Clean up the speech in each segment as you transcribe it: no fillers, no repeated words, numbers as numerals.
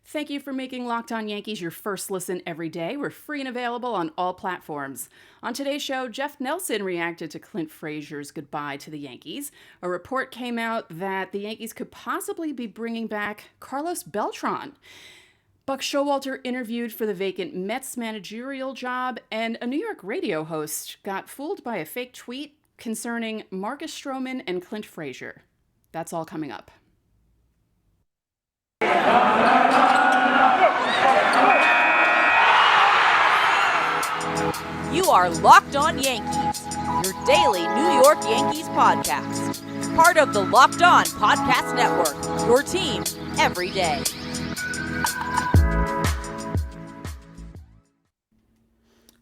Thank you for making Locked On Yankees your first listen every day. We're free and available on all platforms. On today's show, Jeff Nelson reacted to Clint Frazier's goodbye to the Yankees. A report came out that the Yankees could possibly be bringing back Carlos Beltran. Buck Showalter interviewed for the vacant Mets managerial job, and a New York radio host got fooled by a fake tweet concerning Marcus Stroman and Clint Frazier. That's all coming up. You are Locked On Yankees, your daily New York Yankees podcast. Part of the Locked On Podcast Network, your team every day.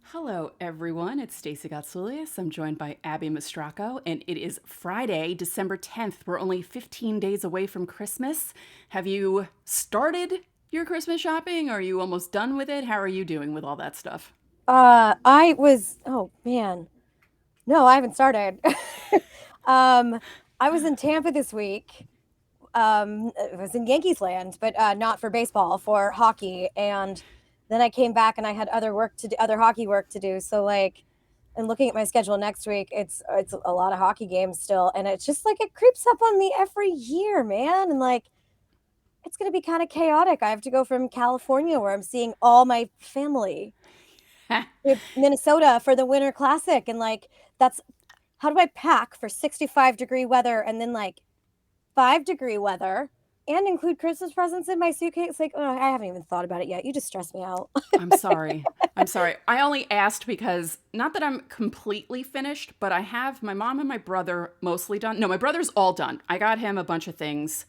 Hello, everyone. It's Stacey Gotsoulias. I'm joined by Abby Mastracco, and it is Friday, December 10th. We're only 15 days away from Christmas. Have you started your Christmas shopping? Are you almost done with it? How are you doing with all that stuff? Oh man. No, I haven't started. I was in Tampa this week. It was in Yankees land, but not for baseball, for hockey. And then I came back and I had other hockey work to do. So and looking at my schedule next week, it's a lot of hockey games still. And it's just it creeps up on me every year, man. And it's going to be kind of chaotic. I have to go from California, where I'm seeing all my family, to Minnesota for the Winter Classic. And that's, how do I pack for 65-degree weather and then 5-degree weather and include Christmas presents in my suitcase? I haven't even thought about it yet. You just stress me out. I'm sorry. I only asked because, not that I'm completely finished, but I have my mom and my brother mostly done. No, my brother's all done. I got him a bunch of things.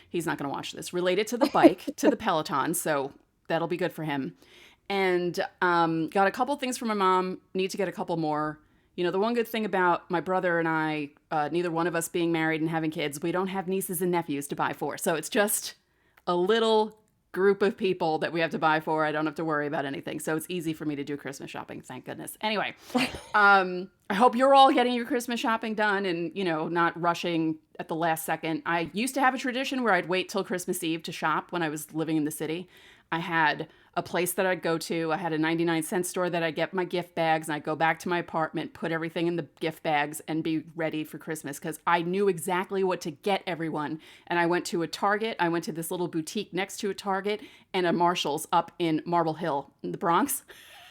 He's not going to watch this, related to the bike, to the Peloton. So that'll be good for him. And got a couple things from my mom. Need to get a couple more. You know, the one good thing about my brother and I, neither one of us being married and having kids, we don't have nieces and nephews to buy for. So it's just a little group of people that we have to buy for. I don't have to worry about anything. So it's easy for me to do Christmas shopping, thank goodness. Anyway, I hope you're all getting your Christmas shopping done and, not rushing at the last second. I used to have a tradition where I'd wait till Christmas Eve to shop when I was living in the city. I had a place that I'd go to. I had a 99-cent store that I'd get my gift bags, and I'd go back to my apartment, put everything in the gift bags, and be ready for Christmas because I knew exactly what to get everyone. And I went to a Target. I went to this little boutique next to a Target and a Marshall's up in Marble Hill in the Bronx.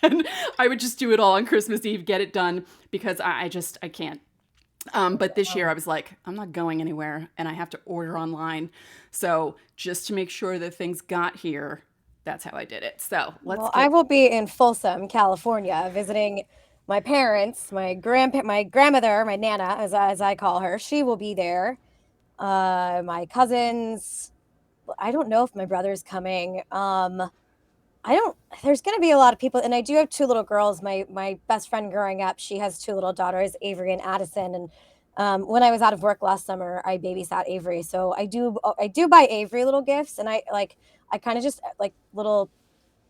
And I would just do it all on Christmas Eve, get it done, because I can't. But this year I was like, I'm not going anywhere, and I have to order online. So just to make sure that things got here, that's how I did it. So I will be in Folsom, California, visiting my parents, my grandmother, my Nana, as I call her. She will be there. My cousins. I don't know if my brother's coming. There's going to be a lot of people. And I do have two little girls. My best friend growing up, she has two little daughters, Avery and Addison. And when I was out of work last summer, I babysat Avery. So I do buy Avery little gifts. And I kind of just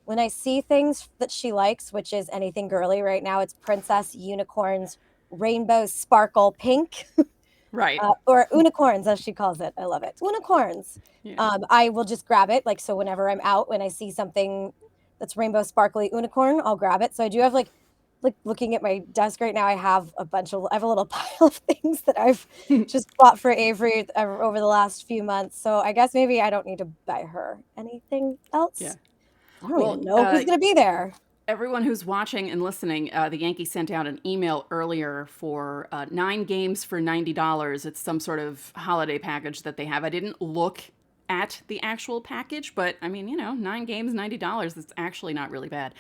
when I see things that she likes, which is anything girly right now, it's princess, unicorns, rainbow sparkle pink. Right. Or unicorns, as she calls it. I love it. Unicorns. Yeah. I will just grab it. So whenever I'm out, when I see something that's rainbow sparkly unicorn, I'll grab it. So I do have looking at my desk right now, I have a little pile of things that I've just bought for Avery over the last few months. So I guess maybe I don't need to buy her anything else. Yeah. I don't even know who's going to be there. Everyone who's watching and listening, the Yankees sent out an email earlier for 9 games for $90. It's some sort of holiday package that they have. I didn't look at the actual package, but 9 games, $90, it's actually not really bad.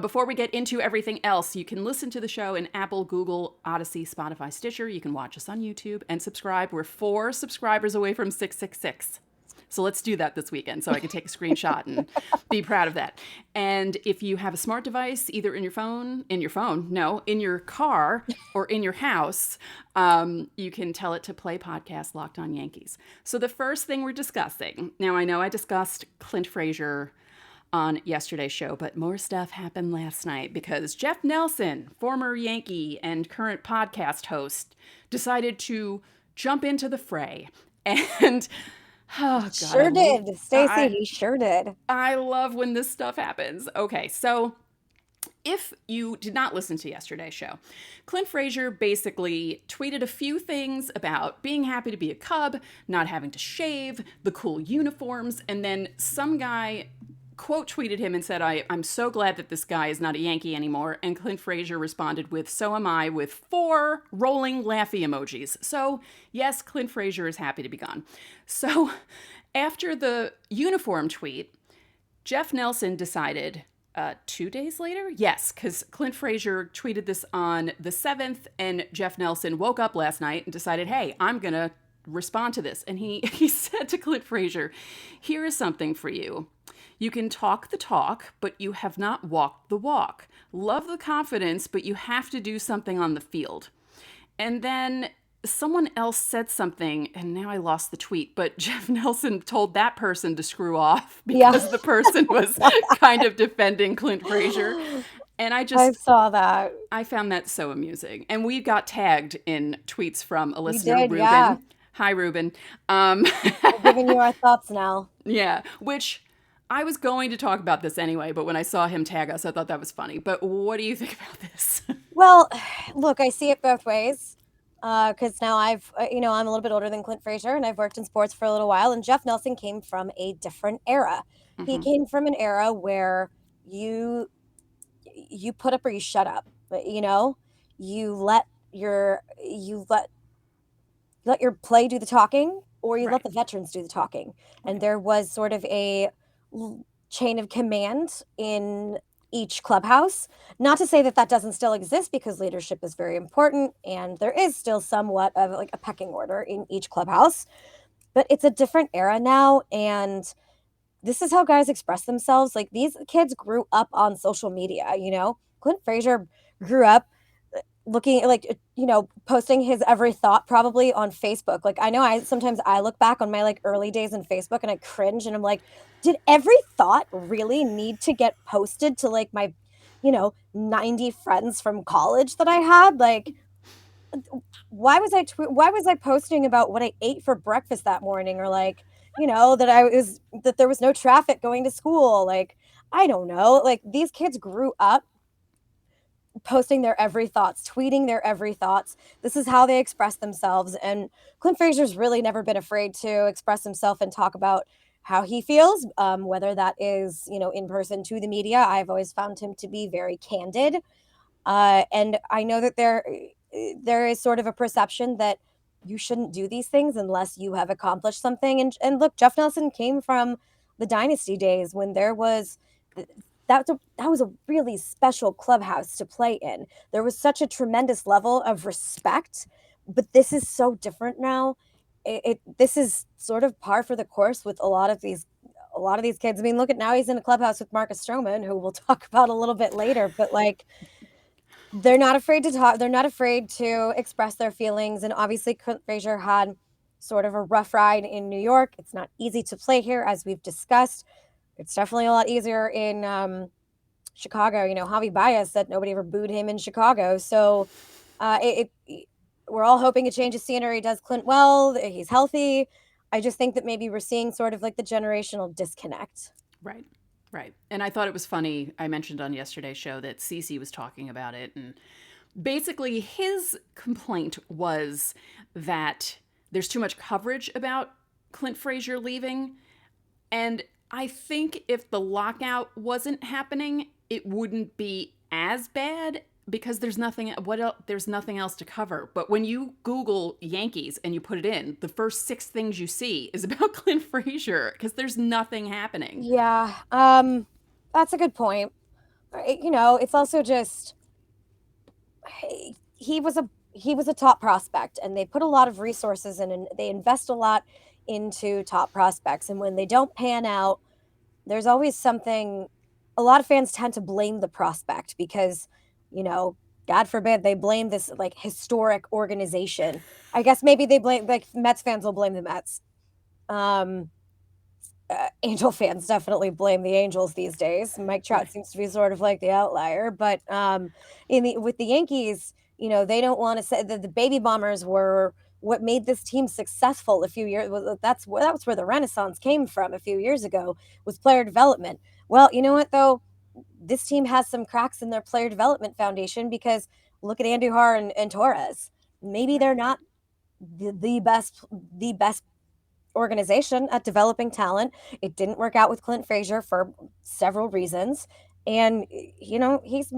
Before we get into everything else, you can listen to the show in Apple, Google, Odyssey, Spotify, Stitcher. You can watch us on YouTube and subscribe. We're 4 subscribers away from 666. So let's do that this weekend so I can take a screenshot and be proud of that. And if you have a smart device, either in your car or in your house, you can tell it to play podcast Locked On Yankees. So the first thing we're discussing, now I know I discussed Clint Frazier on yesterday's show, but more stuff happened last night because Jeff Nelson, former Yankee and current podcast host, decided to jump into the fray. And Oh God, Sure did, Stacy. I He sure did. I love when this stuff happens. Okay, so if you did not listen to yesterday's show, Clint Frazier basically tweeted a few things about being happy to be a Cub, not having to shave, the cool uniforms, and then some guy quote tweeted him and said, I'm so glad that this guy is not a Yankee anymore. And Clint Frazier responded with, so am I, with 4 rolling laughy emojis. So, yes, Clint Frazier is happy to be gone. So, after the uniform tweet, Jeff Nelson decided 2 days later? Yes, because Clint Frazier tweeted this on the 7th, and Jeff Nelson woke up last night and decided, hey, I'm going to respond to this. And he said to Clint Frazier, here is something for you. You can talk the talk, but you have not walked the walk. Love the confidence, but you have to do something on the field. And then someone else said something, and now I lost the tweet, but Jeff Nelson told that person to screw off because the person was kind of defending Clint Frazier. And I saw that. I found that so amusing. And we got tagged in tweets from a listener, did, Ruben. yeah. Hi, Ruben. We're giving you our thoughts now. Yeah, which I was going to talk about this anyway, but when I saw him tag us, I thought that was funny. But what do you think about this? Well, look, I see it both ways. Because now I'm a little bit older than Clint Frazier, and I've worked in sports for a little while. And Jeff Nelson came from a different era. Mm-hmm. He came from an era where you put up or you shut up. You let your play do the talking, or you let the veterans do the talking. And there was sort of a chain of command in each clubhouse. Not to say that doesn't still exist, because leadership is very important, and there is still somewhat of like a pecking order in each clubhouse, but it's a different era now, and this is how guys express themselves. Like, these kids grew up on social media. Clint Frazier grew up looking like, posting his every thought probably on Facebook. Like, I know sometimes I look back on my like early days in Facebook and I cringe, and I'm like, did every thought really need to get posted to like my 90 friends from college that I had? Like, why was I posting about what I ate for breakfast that morning, or like, that there was no traffic going to school? Like, I don't know. Like, these kids grew up posting their every thoughts, tweeting their every thoughts. This is how they express themselves. And Clint Frazier's really never been afraid to express himself and talk about how he feels, whether that is, in person to the media. I've always found him to be very candid. And I know that there is sort of a perception that you shouldn't do these things unless you have accomplished something. And look, Jeff Nelson came from the dynasty days when there was that was a really special clubhouse to play in. There was such a tremendous level of respect, but this is so different now. This is sort of par for the course with a lot of these kids. I mean, look at now, he's in a clubhouse with Marcus Stroman, who we'll talk about a little bit later, but like, they're not afraid to talk. They're not afraid to express their feelings. And obviously Clint Frazier had sort of a rough ride in New York. It's not easy to play here, as we've discussed. It's definitely a lot easier in Chicago. Javi Baez said nobody ever booed him in Chicago. So we're all hoping a change of scenery does Clint well. He's healthy. I just think that maybe we're seeing sort of like the generational disconnect. Right. And I thought it was funny. I mentioned on yesterday's show that Cece was talking about it. And basically his complaint was that there's too much coverage about Clint Frazier leaving. And I think if the lockout wasn't happening, it wouldn't be as bad, because there's nothing else to cover. But when you Google Yankees and you put it in, the first 6 things you see is about Clint Frazier, because there's nothing happening. Yeah, that's a good point. It's also just he was a top prospect, and they put a lot of resources in, and they invest a lot into top prospects. And when they don't pan out, there's always something. A lot of fans tend to blame the prospect because, God forbid, they blame this like historic organization. I guess maybe they blame, like, Mets fans will blame the Mets. Angel fans definitely blame the Angels these days. Mike Trout seems to be sort of like the outlier, but with the Yankees, they don't want to say that the baby bombers were what made this team successful a few years that was where the renaissance came from a few years ago, was player development. Well, you know what though? This team has some cracks in their player development foundation, because look at Andujar and Torres. Maybe Right. they're not the best organization at developing talent. It didn't work out with Clint Frazier for several reasons. And, he's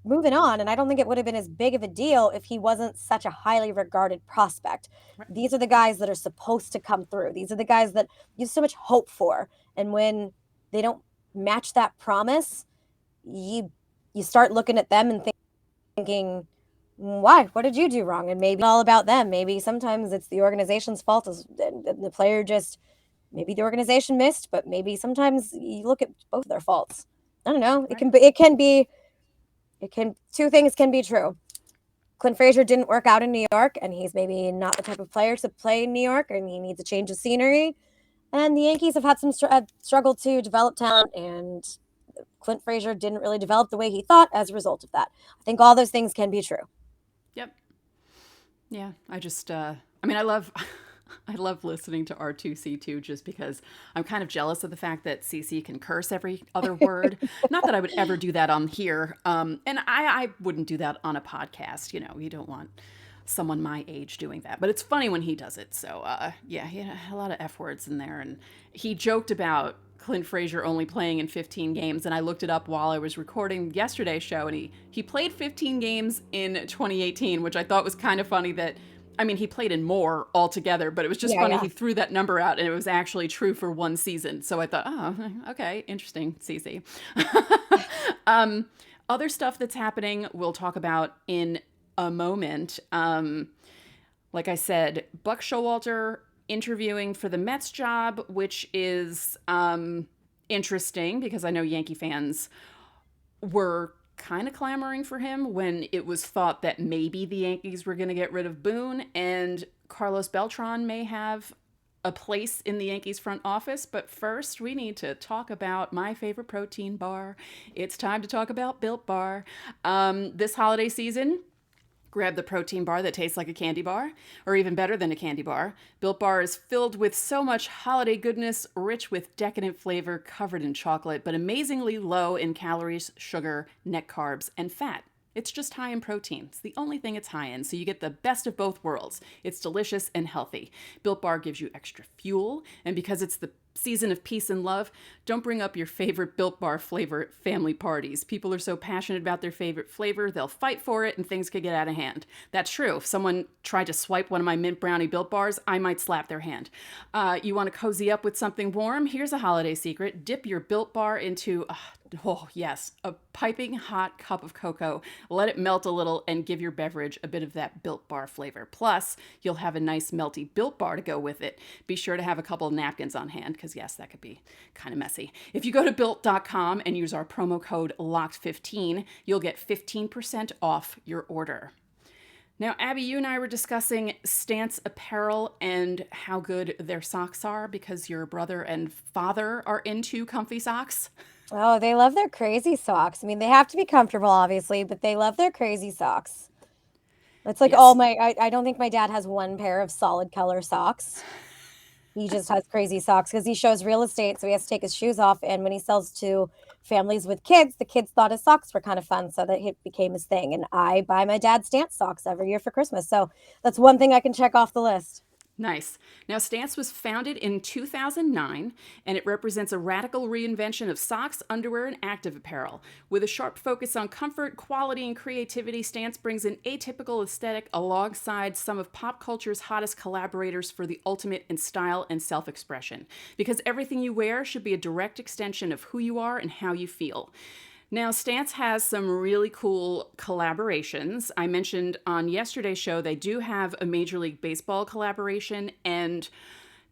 moving on. And I don't think it would have been as big of a deal if he wasn't such a highly regarded prospect. Right. These are the guys that are supposed to come through. These are the guys that you have so much hope for. And when they don't match that promise, you start looking at them and thinking, why? What did you do wrong? And maybe all about them. Maybe sometimes it's the organization's fault, and the player just, maybe the organization missed, but maybe sometimes you look at both their faults. I don't know. Right. Two things can be true. Clint Frazier didn't work out in New York, and he's maybe not the type of player to play in New York, and he needs a change of scenery. And the Yankees have had some struggled to develop talent, and Clint Frazier didn't really develop the way he thought as a result of that. I think all those things can be true. Yep. Yeah. I just, I mean, I love, I love listening to R2C2 just because I'm kind of jealous of the fact that CC can curse every other word. Not that I would ever do that on here. And I wouldn't do that on a podcast. You don't want someone my age doing that. But it's funny when he does it. So, yeah, he had a lot of F words in there. And he joked about Clint Frazier only playing in 15 games, and I looked it up while I was recording yesterday's show, and he played 15 games in 2018, which I thought was kind of funny. That, I mean, he played in more altogether, but it was just funny. Yeah. He threw that number out, and it was actually true for one season. So I thought, oh, okay, interesting, CC. Other stuff that's happening, we'll talk about in a moment. Like I said, Buck Showalter interviewing for the Mets job, which is interesting because I know Yankee fans were kind of clamoring for him when it was thought that maybe the Yankees were going to get rid of Boone and Carlos Beltran may have a place in the Yankees front office. But first, we need to talk about my favorite protein bar. It's time to talk about Built Bar. This holiday season, grab the protein bar that tastes like a candy bar, or even better than a candy bar. Built Bar is filled with so much holiday goodness, rich with decadent flavor, covered in chocolate, but amazingly low in calories, sugar, net carbs, and fat. It's just high in protein. It's the only thing it's high in, so you get the best of both worlds. It's delicious and healthy. Built Bar gives you extra fuel, and because it's the season of peace and love, don't bring up your favorite Built Bar flavor at family parties. People are so passionate about their favorite flavor, they'll fight for it and things could get out of hand. That's true. If someone tried to swipe one of my mint brownie Built Bars, I might slap their hand. You want to cozy up with something warm? Here's a holiday secret. Dip your Built Bar into, oh yes, a piping hot cup of cocoa. Let it melt a little and give your beverage a bit of that Built Bar flavor. Plus, you'll have a nice melty Built Bar to go with it. Be sure to have a couple of napkins on hand because yes, that could be kind of messy. If you go to built.com and use our promo code LOCKED15, you'll get 15% off your order. Now, Abby, you and I were discussing Stance Apparel and how good their socks are because your brother and father are into comfy socks. Oh, they love their crazy socks. I mean, they have to be comfortable, obviously, but they love their crazy socks. That's like Yes. I don't think my dad has one pair of solid color socks. He just has crazy socks because he shows real estate, so he has to take his shoes off. And when he sells to families with kids, the kids thought his socks were kind of fun, so that it became his thing. And I buy my dad Stance socks every year for Christmas, so that's one thing I can check off the list. Nice. Now, Stance was founded in 2009, and it represents a radical reinvention of socks, underwear, and active apparel. With a sharp focus on comfort, quality, and creativity, Stance brings an atypical aesthetic alongside some of pop culture's hottest collaborators for the ultimate in style and self-expression. Because everything you wear should be a direct extension of who you are and how you feel. Now, Stance has some really cool collaborations. I mentioned on yesterday's show, they do have a Major League Baseball collaboration, and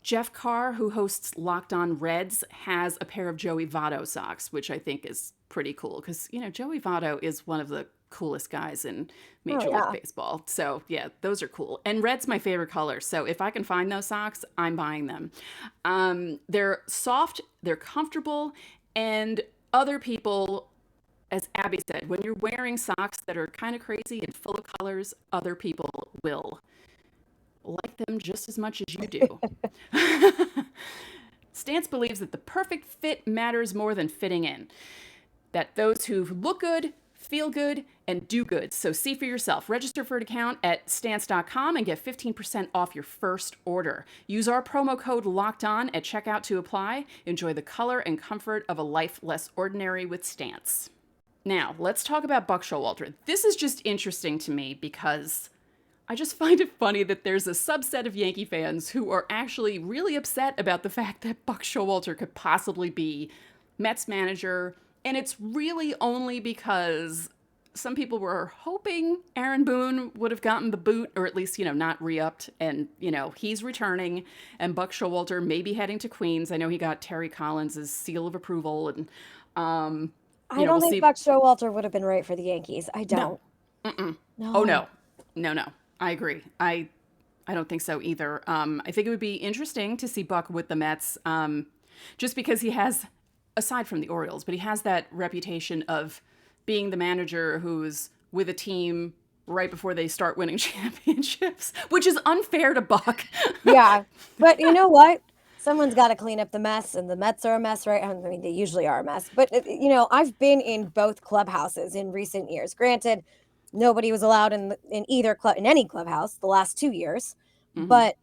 Jeff Carr, who hosts Locked On Reds, has a pair of Joey Votto socks, which I think is pretty cool because, Joey Votto is one of the coolest guys in Major yeah. League Baseball. So, yeah, those are cool. And red's my favorite color. So, if I can find those socks, I'm buying them. They're soft, they're comfortable, and other people, as Abby said, when you're wearing socks that are kind of crazy and full of colors, other people will like them just as much as you do. Stance believes that the perfect fit matters more than fitting in. That those who look good, feel good, and do good. So see for yourself. Register for an account at stance.com and get 15% off your first order. Use our promo code LOCKEDON at checkout to apply. Enjoy the color and comfort of a life less ordinary with Stance. Now, let's talk about Buck Showalter. This is just interesting to me because I just find it funny that there's a subset of Yankee fans who are actually really upset about the fact that Buck Showalter could possibly be Mets manager. And it's really only because some people were hoping Aaron Boone would have gotten the boot, or at least, not re-upped. And, he's returning, and Buck Showalter may be heading to Queens. I know he got Terry Collins' seal of approval. And I don't think Buck Showalter would have been right for the Yankees. I don't. No. Oh, no. No. I agree. I don't think so either. I think it would be interesting to see Buck with the Mets, just because he has, aside from the Orioles, but he has that reputation of being the manager who's with a team right before they start winning championships, which is unfair to Buck. Yeah, but you know what? Someone's got to clean up the mess, and the Mets are a mess, right? I mean, they usually are a mess. But, I've been in both clubhouses in recent years. Granted, nobody was allowed in either club, in any clubhouse, the last 2 years. Mm-hmm. But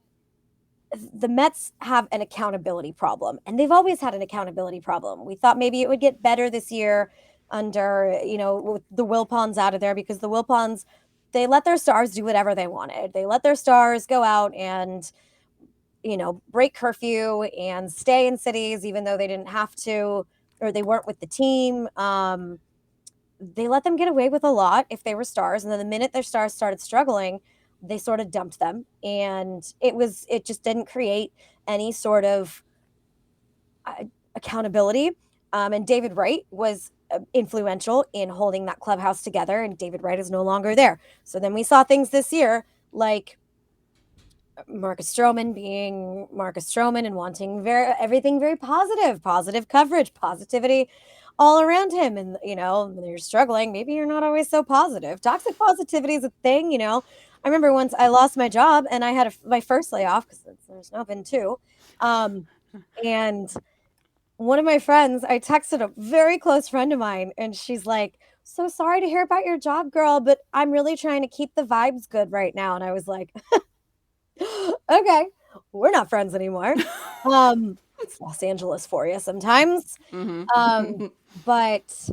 the Mets have an accountability problem, and they've always had an accountability problem. We thought maybe it would get better this year under, with the Wilpons out of there, because the Wilpons, they let their stars do whatever they wanted. They let their stars go out and, break curfew and stay in cities, even though they didn't have to, or they weren't with the team. They let them get away with a lot if they were stars. And then the minute their stars started struggling, they sort of dumped them. And it just didn't create any sort of accountability. And David Wright was influential in holding that clubhouse together. And David Wright is no longer there. So then we saw things this year like Marcus Stroman being Marcus Stroman and wanting everything very positive coverage, positivity all around him. And, when you're struggling, maybe you're not always so positive. Toxic positivity is a thing, I remember once I lost my job and I had my first layoff, because there's now been two. And one of my friends, I texted a very close friend of mine, and she's like, "So sorry to hear about your job, girl, but I'm really trying to keep the vibes good right now." And I was like, okay, we're not friends anymore. It's Los Angeles for you sometimes. Mm-hmm. But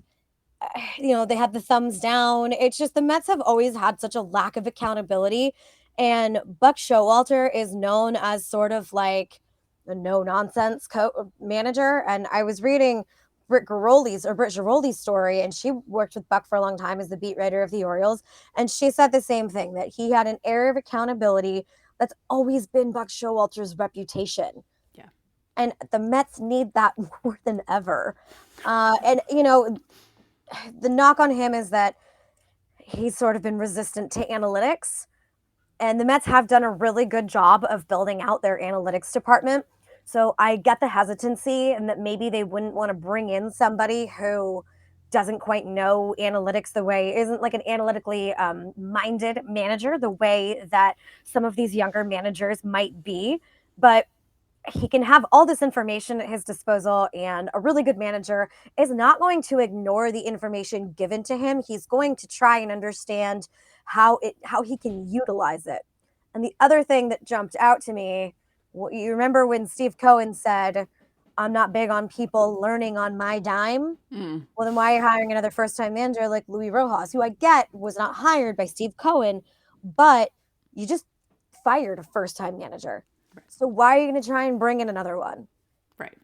they had the thumbs down. It's just the Mets have always had such a lack of accountability, and Buck Showalter is known as sort of like a no-nonsense manager. And I was reading Britt Giroldi's story, and she worked with Buck for a long time as the beat writer of the Orioles, and she said the same thing, that he had an air of accountability that's always been Buck Showalter's reputation. Yeah. And the Mets need that more than ever. And, the knock on him is that he's sort of been resistant to analytics. And the Mets have done a really good job of building out their analytics department. So I get the hesitancy, and that maybe they wouldn't want to bring in somebody who doesn't quite know analytics isn't like an analytically minded manager the way that some of these younger managers might be. But he can have all this information at his disposal, and a really good manager is not going to ignore the information given to him. He's going to try and understand how he can utilize it. And the other thing that jumped out to me, you remember when Steve Cohen said, "I'm not big on people learning on my dime." Well, then why are you hiring another first-time manager like Luis Rojas, who I get was not hired by Steve Cohen, but you just fired a first-time manager. Right. So why are you going to try and bring in another one? Right.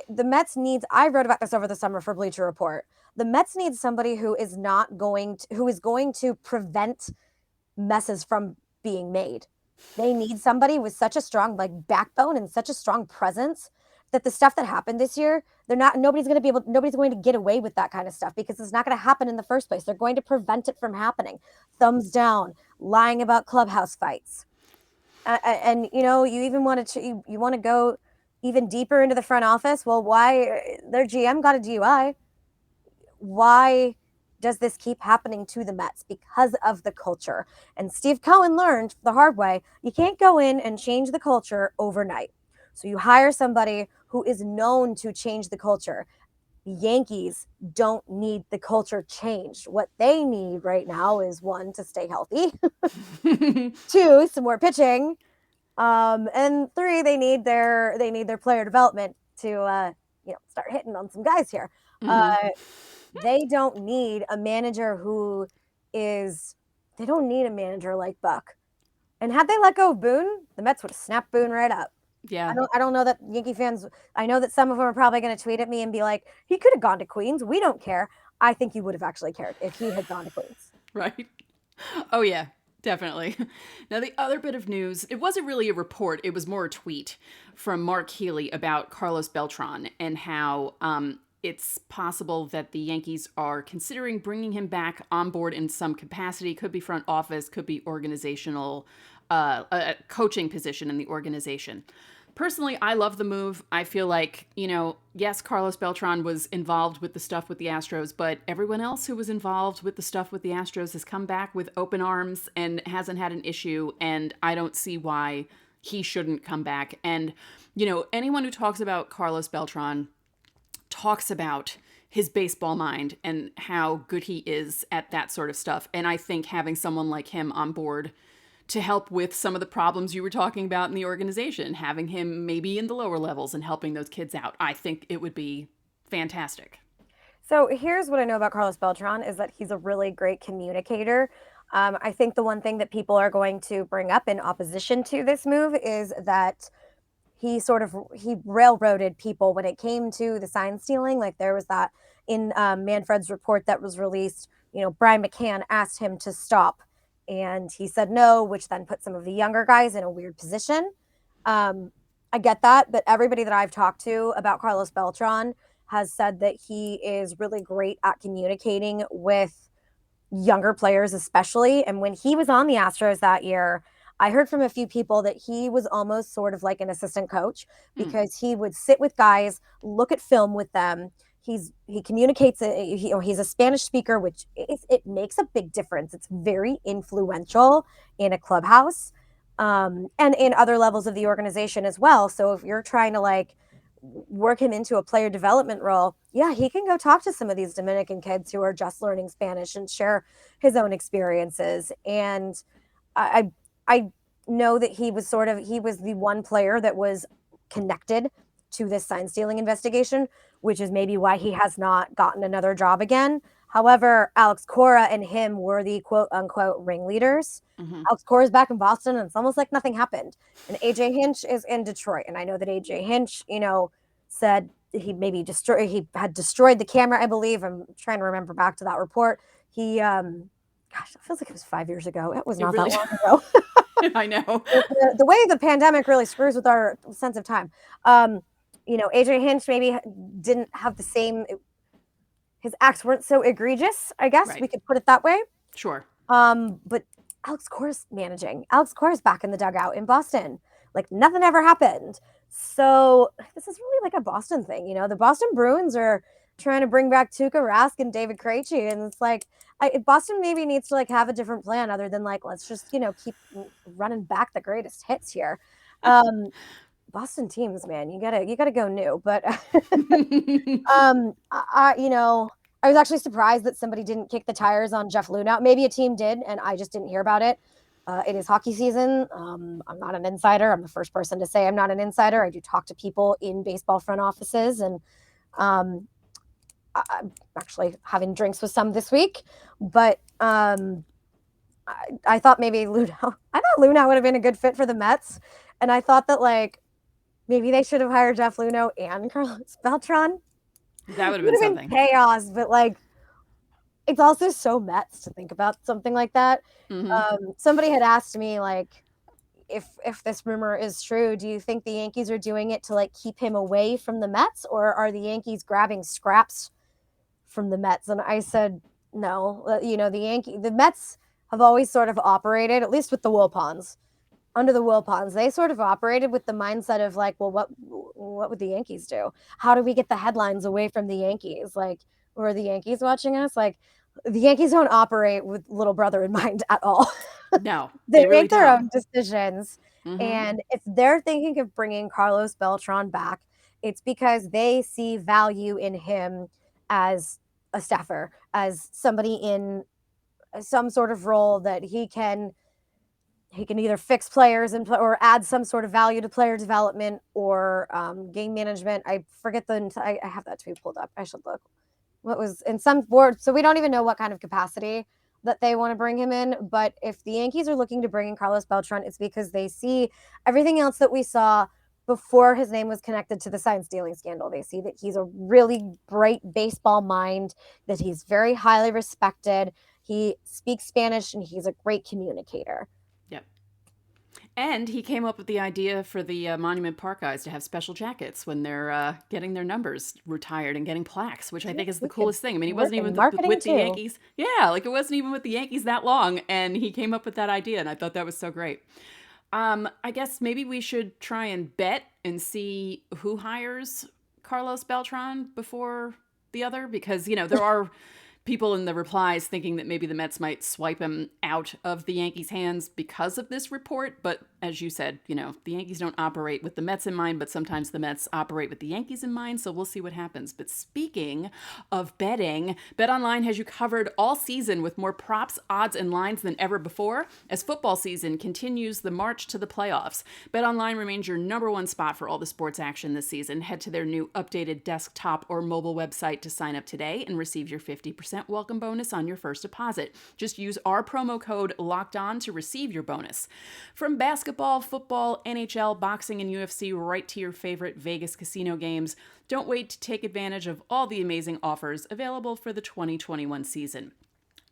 The Mets I wrote about this over the summer for Bleacher Report. The Mets need somebody who is going to prevent messes from being made. They need somebody with such a strong backbone and such a strong presence that the stuff that happened this year, nobody's going to get away with that kind of stuff, because it's not going to happen in the first place. They're going to prevent it from happening. Thumbs down, lying about clubhouse fights. And you even want to go even deeper into the front office. Well, why their GM got a DUI? Why does this keep happening to the Mets because of the culture? And Steve Cohen learned the hard way, you can't go in and change the culture overnight. So you hire somebody who is known to change the culture. The Yankees don't need the culture changed. What they need right now is, one, to stay healthy, two, some more pitching, and three, they need their player development to start hitting on some guys here. They don't need a manager who is. They don't need a manager like Buck. And had they let go of Boone, the Mets would have snapped Boone right up. Yeah. I don't know that Yankee fans. I know that some of them are probably going to tweet at me and be like, "He could have gone to Queens. We don't care." I think you would have actually cared if he had gone to Queens. Right. Oh, yeah, definitely. Now, the other bit of news, it wasn't really a report, it was more a tweet from Mark Healy about Carlos Beltran and how it's possible that the Yankees are considering bringing him back on board in some capacity. Could be front office, could be organizational, a coaching position in the organization. Personally, I love the move. I feel like, yes, Carlos Beltran was involved with the stuff with the Astros, but everyone else who was involved with the stuff with the Astros has come back with open arms and hasn't had an issue, and I don't see why he shouldn't come back. And, anyone who talks about Carlos Beltran talks about his baseball mind and how good he is at that sort of stuff. And I think having someone like him on board to help with some of the problems you were talking about in the organization, having him maybe in the lower levels and helping those kids out, I think it would be fantastic. So here's what I know about Carlos Beltran is that he's a really great communicator. I think the one thing that people are going to bring up in opposition to this move is that he railroaded people when it came to the sign stealing. Like there was that in Manfred's report that was released. Brian McCann asked him to stop, and he said no, which then put some of the younger guys in a weird position. I get that, but everybody that I've talked to about Carlos Beltran has said that he is really great at communicating with younger players, especially. And when he was on the Astros that year, I heard from a few people that he was almost sort of like an assistant coach because he would sit with guys, look at film with them. He communicates. He's a Spanish speaker, which it makes a big difference. It's very influential in a clubhouse, and in other levels of the organization as well. So if you're trying to work him into a player development role, yeah, he can go talk to some of these Dominican kids who are just learning Spanish and share his own experiences. And I know that he was the one player that was connected to this sign stealing investigation, which is maybe why he has not gotten another job again. However, Alex Cora and him were the quote unquote ringleaders. Alex Cora is back in Boston, and it's almost like nothing happened. And AJ Hinch is in Detroit. And I know that AJ Hinch, said he had destroyed the camera, I believe. I'm trying to remember back to that report. He, gosh, it feels like it was 5 years ago. It was not that long ago. I know. The way the pandemic really screws with our sense of time. AJ Hinch maybe didn't have the same. His acts weren't so egregious, I guess we could put it that way. Sure. But Alex Cora's managing. Alex Cora's back in the dugout in Boston. Like nothing ever happened. So this is really like a Boston thing. The Boston Bruins are trying to bring back Tuukka Rask and David Krejci, and it's like Boston maybe needs to have a different plan other than let's just keep running back the greatest hits here. Boston teams, man, you gotta go new. But I was actually surprised that somebody didn't kick the tires on Jeff Luhnow. Maybe a team did, and I just didn't hear about it. It is hockey season. I'm not an insider. I'm the first person to say I'm not an insider. I do talk to people in baseball front offices, and I'm actually having drinks with some this week. But I thought maybe Luhnow would have been a good fit for the Mets, and I thought that maybe they should have hired Jeff Luhnow and Carlos Beltran. That would have been something. Chaos, but it's also so Mets to think about something like that. Somebody had asked me if this rumor is true, do you think the Yankees are doing it to keep him away from the Mets, or are the Yankees grabbing scraps from the Mets? And I said no. The Mets have always sort of operated, at least with the Wilpons. Under the Wilpons, they sort of operated with the mindset of well, what would the Yankees do? How do we get the headlines away from the Yankees? Were the Yankees watching us? The Yankees don't operate with little brother in mind at all. No, They they really make their don't. own decisions. Mm-hmm. And if they're thinking of bringing Carlos Beltran back, it's because they see value in him as a staffer, as somebody in some sort of role that he can either fix players or add some sort of value to player development or game management. I forget I have that to be pulled up. I should look. What was in some board? So we don't even know what kind of capacity that they want to bring him in. But if the Yankees are looking to bring in Carlos Beltran, it's because they see everything else that we saw before his name was connected to the sign stealing scandal. They see that he's a really bright baseball mind, that he's very highly respected. He speaks Spanish and he's a great communicator. Yep. And he came up with the idea for the Monument Park guys to have special jackets when they're getting their numbers retired and getting plaques, which I think is the coolest thing. I mean, he wasn't even marketing with the too. Yankees. Yeah, like it wasn't even with the Yankees that long, and he came up with that idea, and I thought that was so great. I guess maybe we should try and bet and see who hires Carlos Beltran before the other, because there are people in the replies thinking that maybe the Mets might swipe him out of the Yankees' hands because of this report. But as you said, the Yankees don't operate with the Mets in mind, but sometimes the Mets operate with the Yankees in mind. So we'll see what happens. But speaking of betting, BetOnline has you covered all season with more props, odds, and lines than ever before. As football season continues the march to the playoffs, BetOnline remains your number one spot for all the sports action this season. Head to their new updated desktop or mobile website to sign up today and receive your 50% welcome bonus on your first deposit. Just use our promo code LOCKEDON to receive your bonus. From basketball, football, NHL, boxing, and UFC, right to your favorite Vegas casino games, don't wait to take advantage of all the amazing offers available for the 2021 season.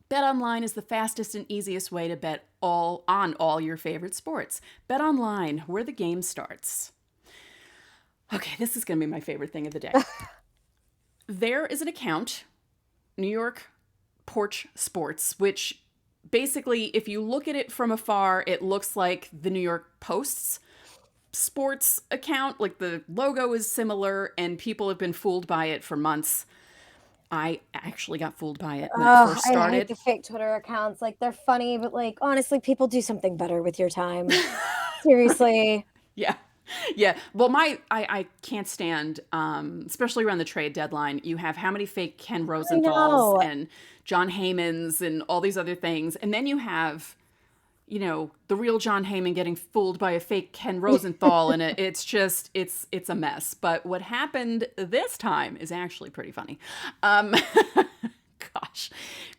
BetOnline is the fastest and easiest way to bet on all your favorite sports. BetOnline, where the game starts. Okay, this is going to be my favorite thing of the day. There is an account, New York Porch Sports, which basically, if you look at it from afar, it looks like the New York Post's sports account. Like the logo is similar, and people have been fooled by it for months. I actually got fooled by it when it first started. I hate the fake Twitter accounts. Like, they're funny, but like, honestly, people do something better with your time. Seriously. Yeah. Yeah. Well, I can't stand, especially around the trade deadline, you have how many fake Ken Rosenthal's and John Heyman's and all these other things. And then you have, the real John Heyman getting fooled by a fake Ken Rosenthal. And it's a mess. But what happened this time is actually pretty funny. Gosh,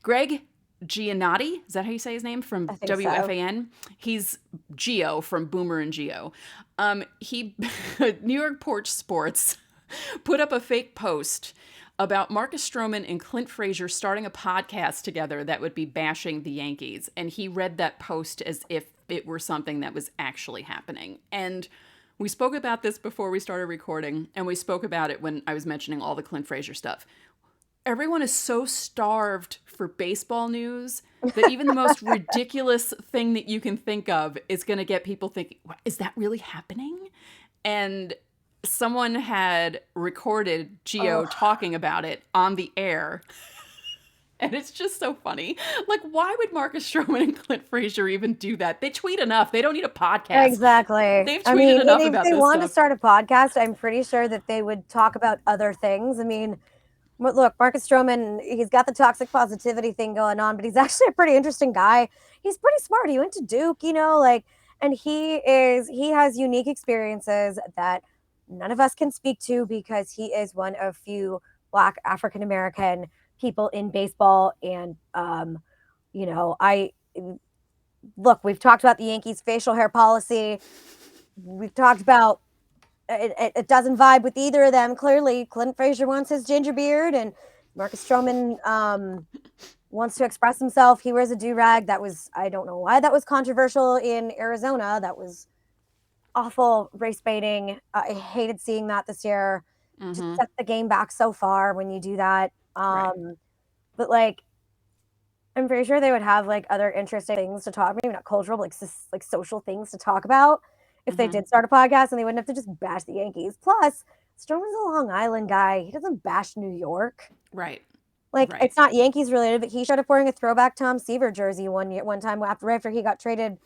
Greg Giannotti, is that how you say his name? From WFAN. So. He's Geo from Boomer and Geo. New York Porch Sports put up a fake post about Marcus Stroman and Clint Frazier starting a podcast together that would be bashing the Yankees. And he read that post as if it were something that was actually happening. And we spoke about this before we started recording, and we spoke about it when I was mentioning all the Clint Frazier stuff. Everyone is so starved for baseball news that even the most ridiculous thing that you can think of is going to get people thinking, is that really happening? And someone had recorded Gio talking about it on the air. And it's just so funny. Like, why would Marcus Stroman and Clint Frazier even do that? They tweet enough. They don't need a podcast. Exactly. They've tweeted enough about this stuff. If they want to start a podcast, I'm pretty sure that they would talk about other things. I mean, look, Marcus Stroman, he's got the toxic positivity thing going on, but he's actually a pretty interesting guy. He's pretty smart. He went to Duke, and he has unique experiences that none of us can speak to because he is one of few Black African-American people in baseball. And, we've talked about the Yankees' facial hair policy. We've talked about it doesn't vibe with either of them. Clearly, Clint Frazier wants his ginger beard, and Marcus Stroman wants to express himself. He wears a do-rag. I don't know why that was controversial in Arizona. That was awful race baiting. I hated seeing that this year. Just set the game back so far when you do that. Right. But I'm pretty sure they would have other interesting things to talk. Maybe not cultural, but like social things to talk about if they did start a podcast, and they wouldn't have to just bash the Yankees. Plus, Stroman's a Long Island guy. He doesn't bash New York. Right. Like, Right. it's not Yankees related, but he showed up wearing a throwback Tom Seaver jersey one time right after he got traded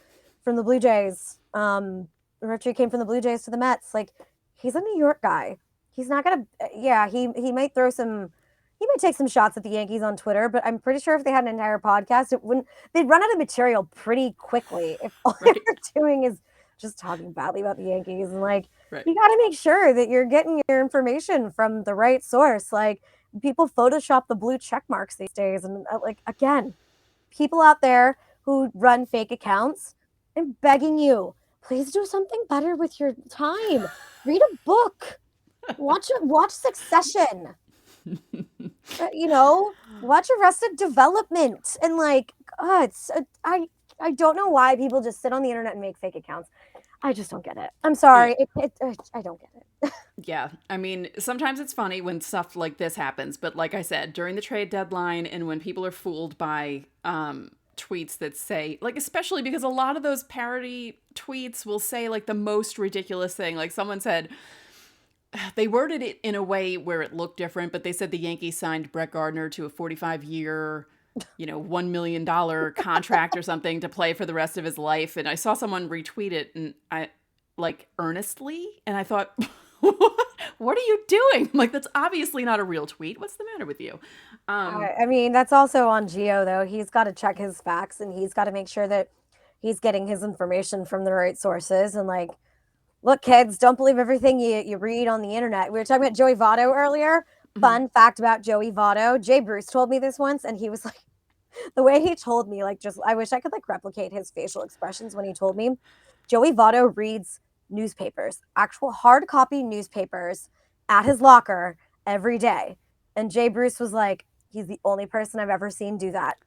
from the Blue Jays. Right after he came from the Blue Jays to the Mets. Like, he's a New York guy. He's not gonna. Yeah, he might throw some. He might take some shots at the Yankees on Twitter, but I'm pretty sure if they had an entire podcast, it wouldn't. They'd run out of material pretty quickly if all Right. they're doing is just talking badly about the Yankees. And like, Right. you got to make sure that you're getting your information from the right source. Like, people Photoshop the blue check marks these days, and like, again, people out there who run fake accounts, I'm begging you, please do something better with your time. Read a book. Watch Succession. Watch Arrested Development. And like, I don't know why people just sit on the internet and make fake accounts. I just don't get it. I'm sorry. I don't get it. Yeah. I mean, sometimes it's funny when stuff like this happens, but like I said, during the trade deadline and when people are fooled by tweets that say, like, especially because a lot of those parody tweets will say like the most ridiculous thing. Like someone said, they worded it in a way where it looked different, but they said the Yankees signed Brett Gardner to a 45-year, $1 million contract or something to play for the rest of his life. And I saw someone retweet it, and I like earnestly, and I thought, what are you doing? Like, that's obviously not a real tweet. What's the matter with you? I mean, that's also on Gio, though. He's got to check his facts, and he's got to make sure that he's getting his information from the right sources. And like, look, kids, don't believe everything you read on the internet. We were talking about Joey Votto earlier. Fun fact about Joey Votto. Jay Bruce told me this once, and he was like, the way he told me, like, just, I wish I could like replicate his facial expressions when he told me. Joey Votto reads newspapers, actual hard copy newspapers at his locker every day. And Jay Bruce was like, he's the only person I've ever seen do that.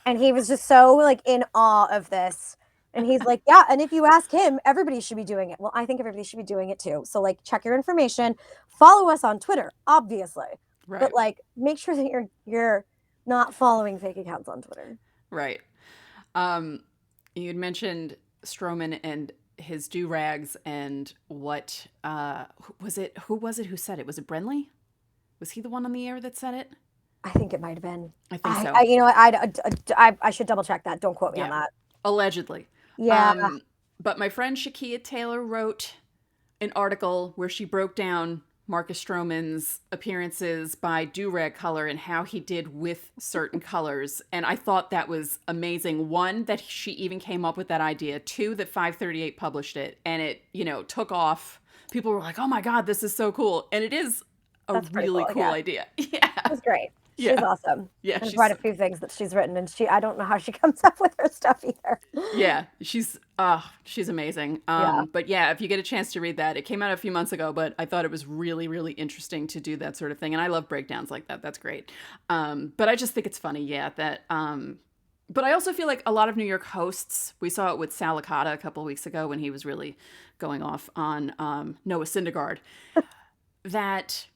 And he was just so like in awe of this. And he's like, yeah, and if you ask him, everybody should be doing it. Well, I think everybody should be doing it too. So like, check your information, follow us on Twitter, obviously. Right. But like, make sure that you're not following fake accounts on Twitter. Right. You had mentioned Stroman and his do-rags and what was it? Who was it who said it? Was it Brenly? Was he the one on the air that said it? I think it might have been. I think so. You know what? I should double check that. Don't quote me on that. Allegedly. Yeah. But my friend Shakia Taylor wrote an article where she broke down Marcus Stroman's appearances by do-rag color and how he did with certain colors. And I thought that was amazing. One, that she even came up with that idea. Two, that 538 published it. And it, took off. People were like, oh my God, this is so cool. And it is a really cool idea. Yeah. That's great. She's Yeah. awesome. Yeah, There's quite a few things that she's written, and I don't know how she comes up with her stuff either. Yeah, she's amazing. But yeah, if you get a chance to read that, it came out a few months ago, but I thought it was really, really interesting to do that sort of thing. And I love breakdowns like that. That's great. But I just think it's funny, that but I also feel like a lot of New York hosts, we saw it with Sal Licata a couple of weeks ago when he was really going off on Noah Syndergaard, that,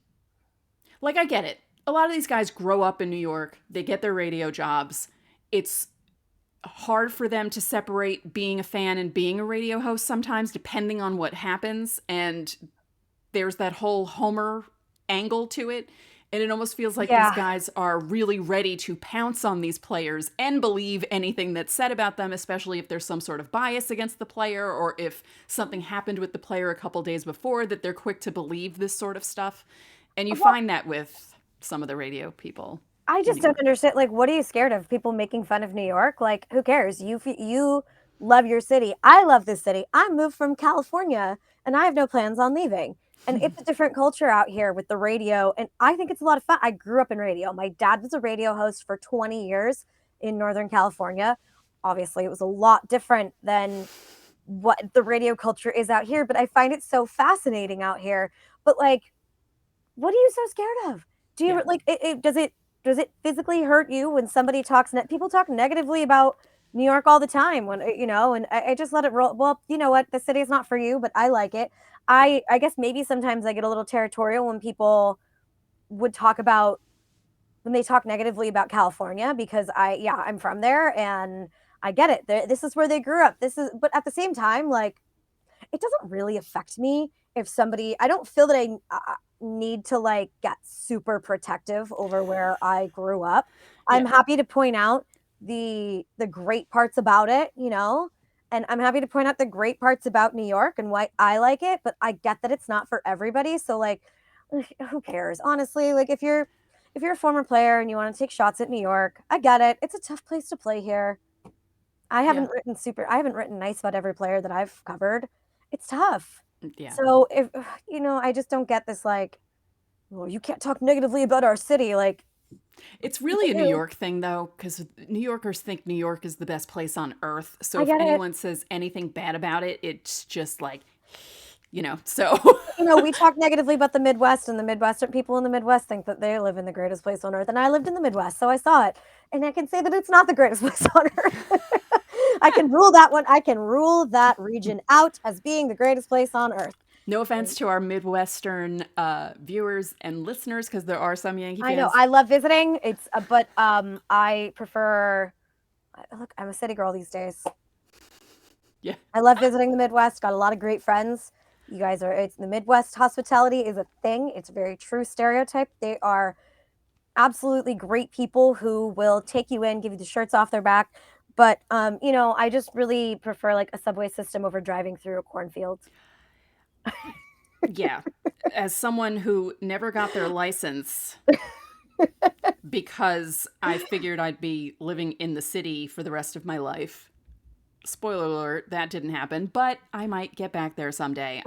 like, I get it. A lot of these guys grow up in New York. They get their radio jobs. It's hard for them to separate being a fan and being a radio host sometimes, depending on what happens. And there's that whole Homer angle to it. And it almost feels like these guys are really ready to pounce on these players and believe anything that's said about them, especially if there's some sort of bias against the player or if something happened with the player a couple days before, that they're quick to believe this sort of stuff. And you find that with some of the radio people. I just don't understand. Like, what are you scared of? People making fun of New York? Like, who cares? You love your city. I love this city. I moved from California, and I have no plans on leaving. And it's a different culture out here with the radio, and I think it's a lot of fun. I grew up in radio. My dad was a radio host for 20 years in Northern California. Obviously, it was a lot different than what the radio culture is out here, but I find it so fascinating out here. But like, what are you so scared of? Do you like does it physically hurt you when somebody talks people talk negatively about New York all the time when and I just let it roll. Well, you know what? The city is not for you, but I like it. I guess maybe sometimes I get a little territorial when people would talk about when they talk negatively about California because I'm from there and I get it. This is where they grew up. But at the same time, like, it doesn't really affect me if somebody, I don't feel that need to like get super protective over where I grew up. Yeah. I'm happy to point out the great parts about it, and I'm happy to point out the great parts about New York and why I like it, but I get that it's not for everybody. So like who cares? Honestly, like if you're a former player and you want to take shots at New York, I get it. It's a tough place to play here. Yeah. I haven't written nice about every player that I've covered. It's tough. Yeah. So if I just don't get this like, well, you can't talk negatively about our city. Like, It's really a New ew, York thing, though, because New Yorkers think New York is the best place on earth. So I if get it. anyone says anything bad about it, it's just like, so. We talk negatively about the Midwest, and the Midwestern people in the Midwest think that they live in the greatest place on earth. And I lived in the Midwest, so I saw it. And I can say that it's not the greatest place on earth. I can rule that one. I can rule that region out as being the greatest place on earth. No offense to our Midwestern viewers and listeners, because there are some Yankee I know fans. I love visiting. But I prefer. Look, I'm a city girl these days. Yeah. I love visiting the Midwest. Got a lot of great friends. You guys it's the Midwest hospitality is a thing. It's a very true stereotype. They are absolutely great people who will take you in, give you the shirts off their back. But I just really prefer like a subway system over driving through a cornfield. Yeah. As someone who never got their license because I figured I'd be living in the city for the rest of my life. Spoiler alert, that didn't happen, but I might get back there someday.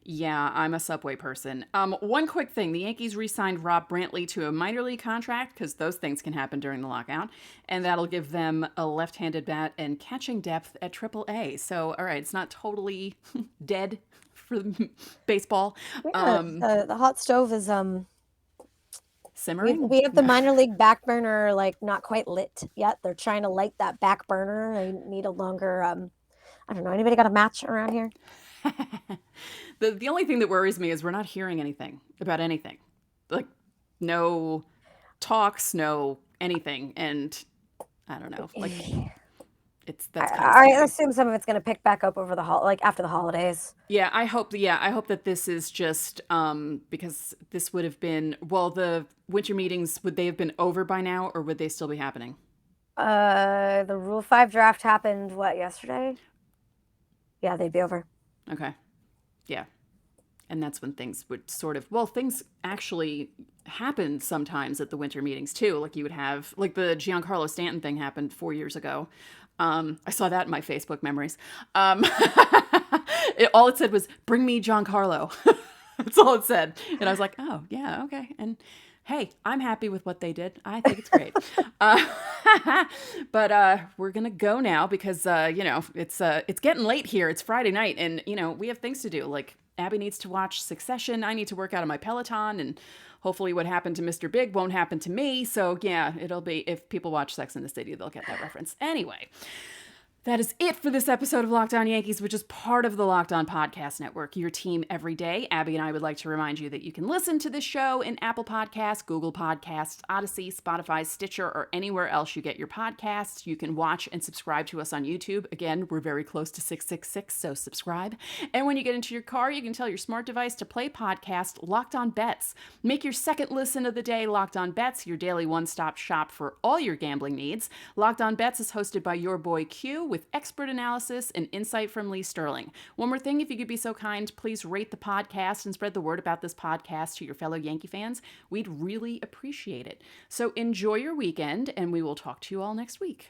Yeah, I'm a subway person. One quick thing. The Yankees re-signed Rob Brantley to a minor league contract because those things can happen during the lockout, and that'll give them a left-handed bat and catching depth at AAA. So, all right, it's not totally dead for baseball. Yeah, the hot stove is Simmering? we have the minor league back burner like not quite lit yet. They're trying to light that back burner. They need a longer I don't know. Anybody got a match around here? The only thing that worries me is we're not hearing anything about anything. Like, no talks, no anything. And I don't know. Like, that's kind of I scary. assume some of it's going to pick back up over like after the holidays. Yeah, I hope that this is just because this would have been, well, the winter meetings, would they have been over by now, or would they still be happening? The Rule 5 draft happened yesterday? Yeah, they'd be over. Okay. Yeah. And that's when things would things actually happen sometimes at the winter meetings too. Like you would have, like the Giancarlo Stanton thing happened 4 years ago. I saw that in my Facebook memories. All it said was, "Bring me Giancarlo." That's all it said. And I was like, oh, yeah, okay. And hey, I'm happy with what they did. I think it's great. But we're going to go now because, it's getting late here. It's Friday night and, we have things to do. Like Abby needs to watch Succession. I need to work out on my Peloton, and hopefully what happened to Mr. Big won't happen to me. So yeah, it'll be, if people watch Sex and the City, they'll get that reference. Anyway, that is it for this episode of Locked On Yankees, which is part of the Locked On Podcast Network, your team every day. Abby and I would like to remind you that you can listen to this show in Apple Podcasts, Google Podcasts, Odyssey, Spotify, Stitcher, or anywhere else you get your podcasts. You can watch and subscribe to us on YouTube. Again, we're very close to 666, so subscribe. And when you get into your car, you can tell your smart device to play podcast Locked On Bets. Make your second listen of the day Locked On Bets, your daily one-stop shop for all your gambling needs. Locked On Bets is hosted by your boy Q, with expert analysis and insight from Lee Sterling. One more thing, if you could be so kind, please rate the podcast and spread the word about this podcast to your fellow Yankee fans. We'd really appreciate it. So enjoy your weekend, and we will talk to you all next week.